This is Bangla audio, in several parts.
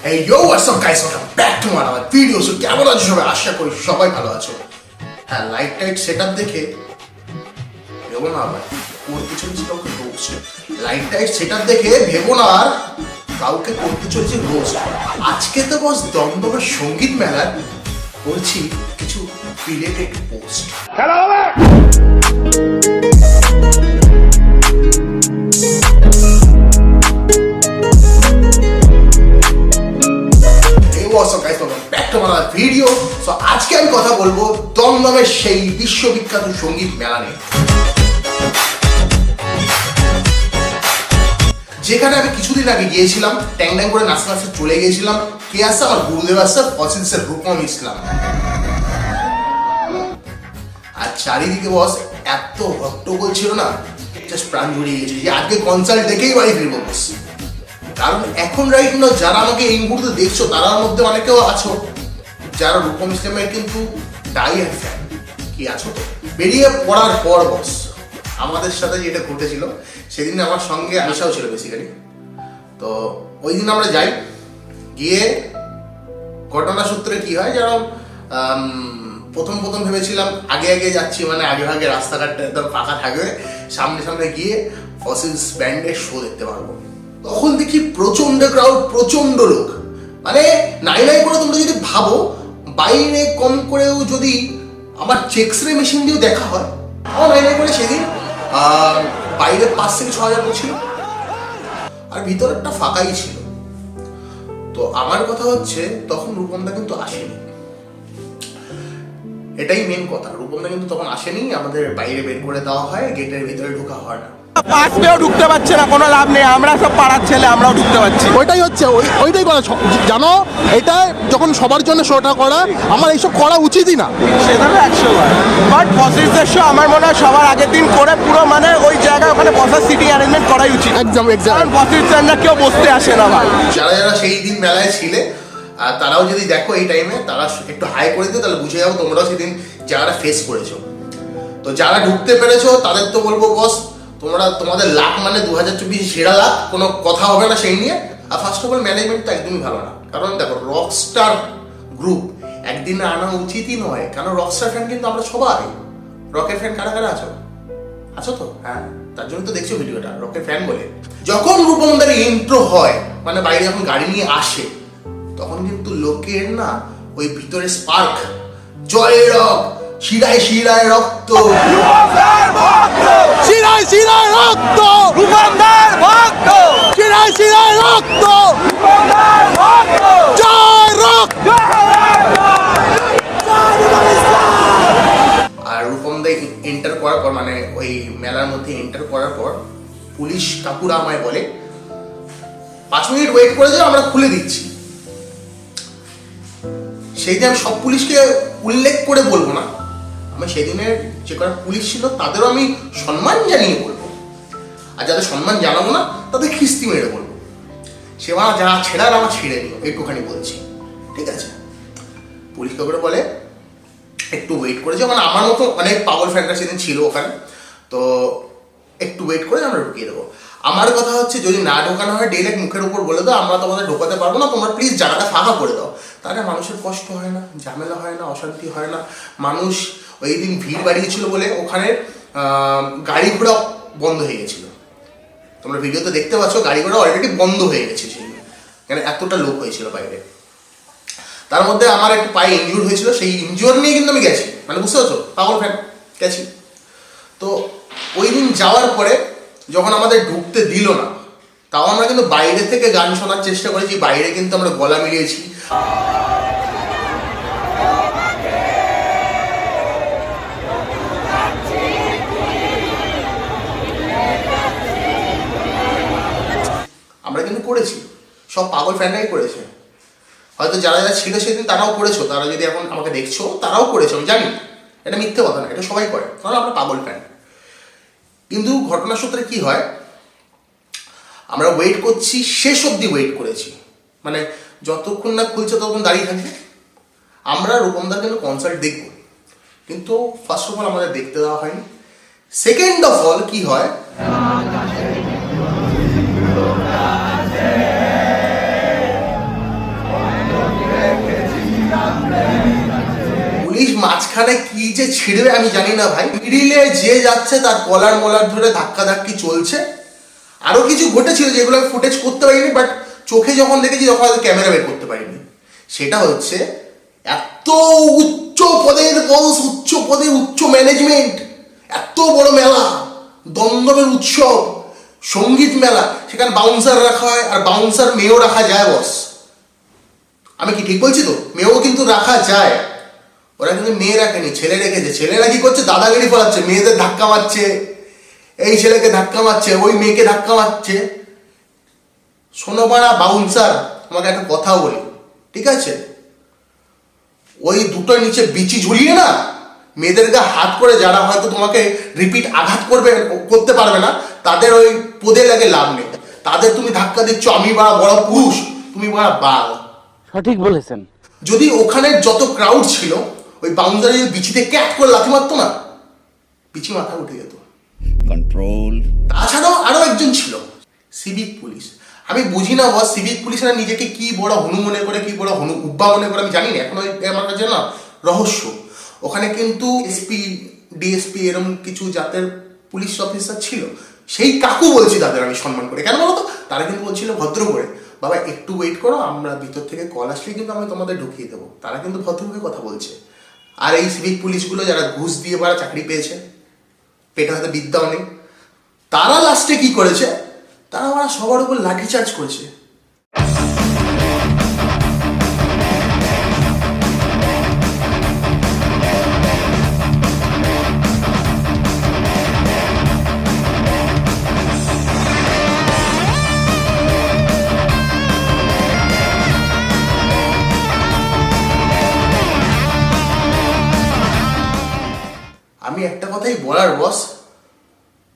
Hey yo, what's up guys? Welcome back to my video. So কেমন আছো সবাই? আশা করি সবাই ভালো আছো। হ্যাঁ, লাইট টাইট সেটআপ দেখে ভেবো না আবার করতে চলেছি কাউকে রোস্ট। লাইট টাইট সেটআপ দেখে ভেবো না আর কাউকে করতে চলেছি রোস্ট। আজকে তো বস দমদমের সঙ্গীত মেলার করছি কিছু রিলেটেড পোস্ট। খেলা হবে। ভিডিও সো আজকে আমি কথা বলবো দমদমের সেই বিশ্ববিখ্যাত সঙ্গীত মেলা নিয়ে, যেখানে আমি কিছুদিন আগে গিয়েছিলাম, ট্যাং ট্যাং করে নাচতে নাচতে চলে গিয়েছিলাম। কে আসছে? আমার গুরুদেব আসছে, ফসিলসের রূপম ইসলাম। আর চারিদিকে বস এত হট্টগোল ছিল না, জাস্ট প্রাণ জুড়িয়ে গেছে যে আজকে কনসার্ট দেখেই বাড়ি ফিরবো বস। কারণ এখন রাইট না যারা আমাকে এই মুহূর্তে দেখছো তার মধ্যে অনেকেও আছো যারা রূপম ইসলামের কিন্তু ডাইহার্ড ফ্যান। কি আছো তো? বেরিয়ে পড়ার পর বস আমাদের সাথে যেটা ঘটেছিল, সেদিন আমার সঙ্গে আশাও ছিল বেসিক্যালি। তো ওই দিন আমরা যাই, গিয়ে ঘটনা সূত্রে কি হয়, যেন প্রথম ভেবেছিলাম আগে যাচ্ছি, মানে আগে রাস্তাঘাটটা একদম ফাঁকা থাকবে, সামনে গিয়ে ফসিলস ব্যান্ডের শো দেখতে পারবো। তখন দেখি প্রচন্ড ক্রাউড, প্রচন্ড লোক, মানে নাই করে তোমরা যদি ভাবো বাইরে কম করেও যদি আমার চেক্সরে মেশিন দিয়েও দেখা হয়, আমার নাই করে সেদিন বাইরে 5 থেকে 6 হাজার ছিল আর ভিতরেরটা ফাঁকাই ছিল। তো আমার কথা হচ্ছে তখন রূপমদা কিন্তু আসেনি, এটাই মেন কথা। রূপমদা কিন্তু তখন আসেনি, আমাদের বাইরে বের করে দেওয়া হয়, গেটের ভিতরে ঢোকা হয় না। পাশ পেয়েও ঢুকতে পারছে না, কোনো লাভ নেই, আমরা সব পাড়ার ছেলে আমরাও ঢুকতে পারছি। ওইটাই হচ্ছে, ওইটাই করা জানো, এটা যখন সবার জন্য শোটা করা, আমার এইসব করা উচিতই না। সেটা তো 100 বার, বাট ফসিলসের শো আমার মনে হয় সবার আগের দিন করে পুরো মানে ওই জায়গায় ওখানে বসার সিটিং অ্যারেঞ্জমেন্ট করাই উচিত। একদম কারণ ফসিলসের কেউ বসতে আসে না ভাই। যারা সেই দিন মেলায় ছিলে তারাও যদি দেখো এই টাইমে, তারা একটু হাই করে দিও, তাহলে বুঝে যাবো তোমরাও সেদিন যারা ফেস করেছো। তো যারা ঢুকতে পেরেছো তাদের তো বলবো বস তোমাদের লাখ মানে 2024 সেরা লাখ, কোনো কথা হবে না সেই নিয়ে। আর ফার্স্ট অফ অল ম্যানেজমেন্ট তো একদমই ভালো না, কারণ দেখো রকস্টার গ্রুপ একদিন আনা উচিতই নয়, কারণ রকস্টার ফ্যান কিন্তু আমরা সবাই। রকের ফ্যান কারা আছো তো? হ্যাঁ, তার জন্য তো দেখছো ভিডিওটা রকের ফ্যান বলে। যখন রূপমদার ইন্ট্রো হয়, মানে বাইরে যখন গাড়ি নিয়ে আসে, তখন কিন্তু লোকের না ওই ভিতরে স্পার্ক, জয় রক, শিরায় শিরায় রক্ত, শিরায় শিরায় রক্ত, রূপমদার ভক্ত, শিরায় শিরায় রক্ত, রূপমদার ভক্ত, জয় রক। আর রূপমদা এন্টার করার পর, মানে ওই মেলার মধ্যে এন্টার করার পর পুলিশ কাকুরা আমায় বলে 5 মিনিট ওয়েট করে যাও, আমরা খুলে দিচ্ছি। সেই দিন আমি সব পুলিশকে উল্লেখ করে বলবো না, আমি সেদিনের যে কটা পুলিশ ছিল তাদেরও আমি সম্মান জানিয়ে বলবো, আর যাদের সম্মান জানাবো না তাদের খিস্তি মেরে বলবো। সেবা যা ছেড়ার আমার ছেড়ে নিও, একটুখানি বলছি, ঠিক আছে? পুলিশ কাকুরা বলে একটু ওয়েট করে যাও, মানে আমার মতো অনেক পাগল ফ্যানরা সেদিন ছিল ওখানে, তো একটু ওয়েট করে আমরা ঢুকিয়ে দেবো। আমার কথা হচ্ছে যদি না ঢোকানো হয় ডিরেক্ট মুখের উপর বলে দাও আমরা তোমাদের ঢোকাতে পারবো না, তোমরা প্লিজ জায়গাটা ফাঁকা করে দাও। তাহলে মানুষের কষ্ট হয় না, ঝামেলা হয় না, অশান্তি হয় না। মানুষ ওই দিন ভিড় বাড়িয়েছিল বলে ওখানে গাড়ি ঘোড়া বন্ধ হয়ে গেছিলো। তোমরা ভিডিওতে দেখতে পাচ্ছ গাড়ি ঘোড়া অলরেডি বন্ধ হয়ে গেছে সেই, কেন এতটা লোক হয়েছিল বাইরে। তার মধ্যে আমার একটু পায়ে ইনজুর হয়েছিল, সেই ইনজুর নিয়ে কিন্তু আমি গেছি, মানে বুঝতে পারছো, পাগল ফ্যান গেছি। তো ওই দিন যাওয়ার পরে যখন আমাদের ঢুকতে দিল না, তাও আমরা কিন্তু বাইরে থেকে গান শোনার চেষ্টা করেছি, বাইরে কিন্তু আমরা গলা মিলিয়েছি। আমরা কিন্তু করেছি, সব পাগল ফ্যানরাই করেছে। হয়তো যারা ছিল সেদিন তারাও করেছো, তারা যদি এখন আমাকে দেখছো তারাও করেছো, আমি জানি এটা মিথ্যে কথা না, এটা সবাই করে, কারণ আমরা পাগল ফ্যান। কিন্তু ঘটনার সূত্রে কি হয়, আমরা ওয়েট করছি, শেষ অবধি ওয়েট করেছি, মানে যতক্ষণ না খুলছে ততক্ষণ দাঁড়িয়ে থাকবে। আমরা রূপমদার কিন্তু কনসার্ট দেখব, কিন্তু ফার্স্ট অফ অল আমাদের দেখতে দেওয়া হয়নি। সেকেন্ড অফ অল কি হয়, মাঝখানে কি যে ছিড়বে আমি জানি না ভাই। মিডিলে যে যাচ্ছে তার কলার মলার ধরে ধাক্কাধাক্কি চলছে। আরো কিছু ঘটেছিল যেগুলো আমি ফুটেজ করতে পারিনি, বাট চোখে যখন দেখেছি তখন ক্যামেরা বের করতে পারিনি। সেটা হচ্ছে এত উচ্চ পদের বস, উচ্চ পদের উচ্চ ম্যানেজমেন্ট, এত বড় মেলা, দমদমের উৎসব, সঙ্গীত মেলা, সেখানে বাউন্সার রাখা হয় আর বাউন্সার মেয়েও রাখা যায় বস। আমি কি ঠিক বলছি তো? মেয়েও কিন্তু রাখা যায়। ওরা কিন্তু মেয়ে রাখেনি, ছেলে রেখেছে। ছেলেরা কি করছে? দাদাগিরি ফলাচ্ছে, মেয়েদের ধাক্কা মারছে, এই ছেলেকে ধাক্কা মারছে, ওই মেয়েকে ধাক্কা মারছে। শোনো বাড়া বাউন্সার, তোমাকে একটা কথা বলি, ঠিক আছে? ওই দুটোর নিচে বিচি ঝুলিয়ে না মেয়েদেরকে হাত করে, যারা হয়তো তোমাকে রিপিট আঘাত করতে পারবে না, তাদের ওই পদে লাগে লাভ নেই। তাদের তুমি ধাক্কা দিচ্ছ, আমি বাড়া বড় পুরুষ, তুমি বাড়া বাল। সঠিক বলেছেন। যদি ওখানে যত ক্রাউড ছিল ওই বাউন্সারে যদি বিচিতে ক্যাট করে লাথি মারতো না, বিচি মাথা উঠে যেত। কন্ট্রোল। তাছাড়াও আরো একজন ছিল সিভিক পুলিশ। আমি বুঝি না বস, সিভিক পুলিশরা নিজেকে কি বড় হনু মনে করে, কি বড় হনু উব্বা মনে করে, আমি জানি না। এখন আমার কাছে না রহস্য। ওখানে কিন্তু এসপি, ডিএসপি এরকম কিছু জাতের পুলিশ অফিসার ছিল। সেই কাকু বলছি তাদের আমি সম্মান করে, কেন বলতো? তারা কিন্তু বলছিল ভদ্র করে, বাবা একটু ওয়েট করো, আমরা ভিতর থেকে কল আসলে কিন্তু আমি তোমাদের ঢুকিয়ে দেবো। তারা কিন্তু ভদ্রভাবে কথা বলছে। আর এই সিভিক পুলিশগুলো যারা ঘুষ দিয়ে বাড়া চাকরি পেয়েছে, পেটে হাতে বিদ্যাও নেই, তারা লাস্টে কি করেছে? তারা ওরা সবার উপর লাঠিচার্জ করেছে। আমি একটা কথাই বলার বস,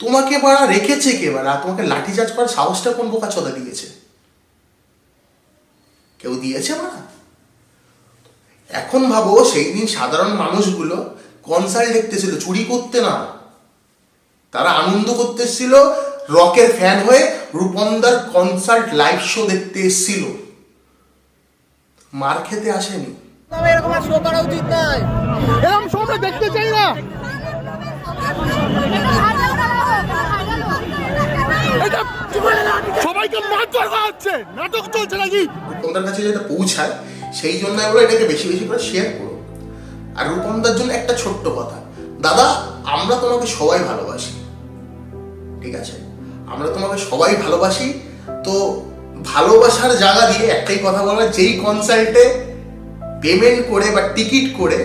তোমাকে বাড়া রেখেছে কে বাড়া? তোমাকে লাঠিচার্জ করার সাহসটা কোন বোকা চোদা দিয়েছে? কেউ দিয়েছে বাড়া? এখন ভাবো সেই দিন সাধারণ মানুষগুলো কনসার্ট দেখতেছিল, চুরি করতে না, তারা আনন্দ করতে এসেছিল, রকের ফ্যান হয়ে রূপমদার কনসার্ট লাইভ শো দেখতে এসেছিল, মার খেতে আসেনি। এরকম আর শো করা উচিত নয়। এরকম শো আমরা দেখতে চাই না। এটা সবাইকে মারধর করা হচ্ছে, নাটক চলছে নাকি? রূপমদার কাছে যেটা পৌঁছায় সেই জন্য আমরা এটাকে বেশি বেশি করে শেয়ার করো। আর রূপমদার জন্য একটা ছোট্ট কথা, দাদা আমরা তোমাকে সবাই ভালোবাসি, ঠিক আছে? আমরা তোমাকে সবাই ভালোবাসি। তো ভালোবাসার জায়গা দিয়ে একটাই কথা বলবো, যেই কনসার্টে পেমেন্ট করে বা টিকিট করে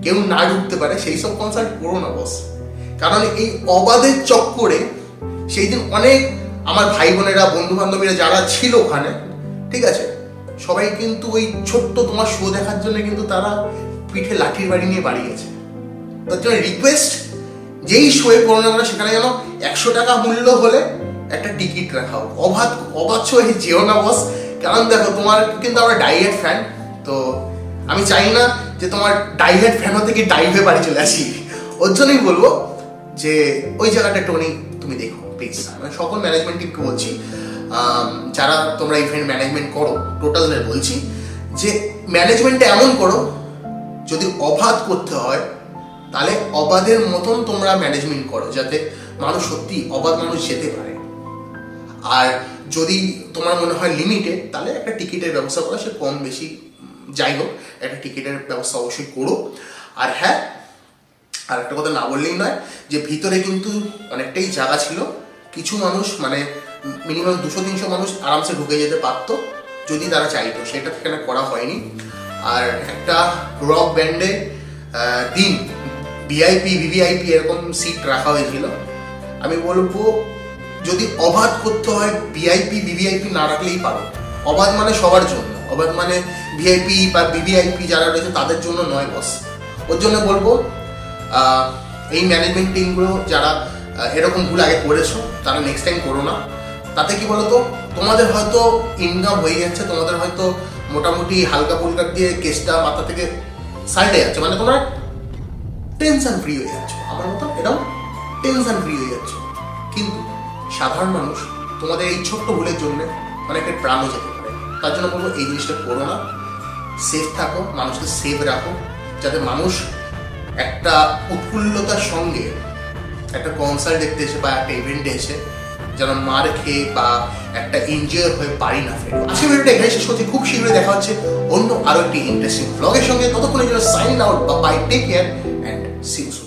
কেউ না ঢুকতে পারে সেই সব কনসার্ট করো না বস। কারণ এই অবাধের চক্করে সেই দিন অনেক আমার ভাই বোনেরা, বন্ধু বান্ধবীরা যারা ছিল ওখানে, ঠিক আছে, সবাই কিন্তু ওই ছোট্ট তোমার শো দেখার জন্য কিন্তু তারা পিঠে লাঠির বাড়ি নিয়ে বাড়ি গেছে। তার জন্য রিকোয়েস্ট, যেই শোয়ে করো না সেখানে যেন 100 টাকা মূল্য হলে একটা টিকিট রাখা হোক। অবাধ শোয়ে যেও না বস। কারণ দেখো তোমার কিন্তু আমরা ডাইহেড ফ্যান, তো আমি চাই না যে তোমার ডাইহেড ফ্যান হতে কি ডাই হয়ে বাড়ি চলে আসি। ওর জন্যই বলবো যে ওই জায়গাটা একটুখানি তুমি দেখো প্লিজ। আমি সকল ম্যানেজমেন্ট টিমকে বলছি, যারা তোমরা ইভেন্ট ম্যানেজমেন্ট করো টোটালের বলছি, যে ম্যানেজমেন্টটা এমন করো, যদি অবাধ করতে হয় তাহলে অবাধের মতন তোমরা ম্যানেজমেন্ট করো, যাতে মানুষ সত্যি অবাধ মানুষ যেতে পারে। আর যদি তোমার মনে হয় লিমিটেড, তাহলে একটা টিকিটের ব্যবস্থা করো, সে কম বেশি যাই হোক, একটা টিকিটের ব্যবস্থা অবশ্যই করো। আর হ্যাঁ, আর একটা কথা না বললেই নয়, যে ভিতরে কিন্তু অনেকটাই জায়গা ছিল, কিছু মানুষ মানে মিনিমাম 200-300 মানুষ আরামসে ঢুকে যেতে পারতো যদি তারা চাইতো, সেটা সেখানে করা হয়নি। আর একটা রক ব্যান্ডে দিন ভিআইপি, ভিভিআইপি এরকম সিট রাখা হয়েছিল। আমি বলবো যদি অবাধ করতে হয় ভিআইপি, ভিভিআইপি না রাখলেই পারো। অবাধ মানে সবার জন্য, অবাধ মানে ভিআইপি বা ভিভিআইপি যারা রয়েছে তাদের জন্য নয় বস। ওর জন্য বলবো এই ম্যানেজমেন্ট টিমগুলো যারা এরকম ভুল আগে করেছো তারা নেক্সট টাইম করো না। তাতে কি বলতো, তোমাদের হয়তো ইনকাম হয়ে যাচ্ছে, তোমাদের হয়তো মোটামুটি হালকা ফুলকা দিয়ে কেসটা মাথা থেকে সাইডে যাচ্ছে, মানে তোমরা টেনশন ফ্রি হয়ে যাচ্ছ, আমার মতো এটাও টেনশন ফ্রি হয়ে যাচ্ছ। কিন্তু সাধারণ মানুষ তোমাদের এই ছোট্ট ভুলের জন্য অনেকের প্রাণও যেতে পারে। তার জন্য বলবো এই জিনিসটা করো না, সেফ থাকো, মানুষকে সেফ রাখো, যাতে মানুষ একটা উৎফুল্লতার সঙ্গে একটা কনসার্ট দেখতে এসে বা একটা ইভেন্টে এসে যেন মার খেয়ে বা একটা এনজয় হয়ে বাড়ি না ফেরে। আজকে ভিডিওটা এখানে শেষ করছি, খুব শীঘ্রই দেখা হচ্ছে অন্য আরো একটি ইন্টারেস্টিং ব্লগের সঙ্গে। ততক্ষণের জন্য সাইন আউট বা bye, take care and see you soon.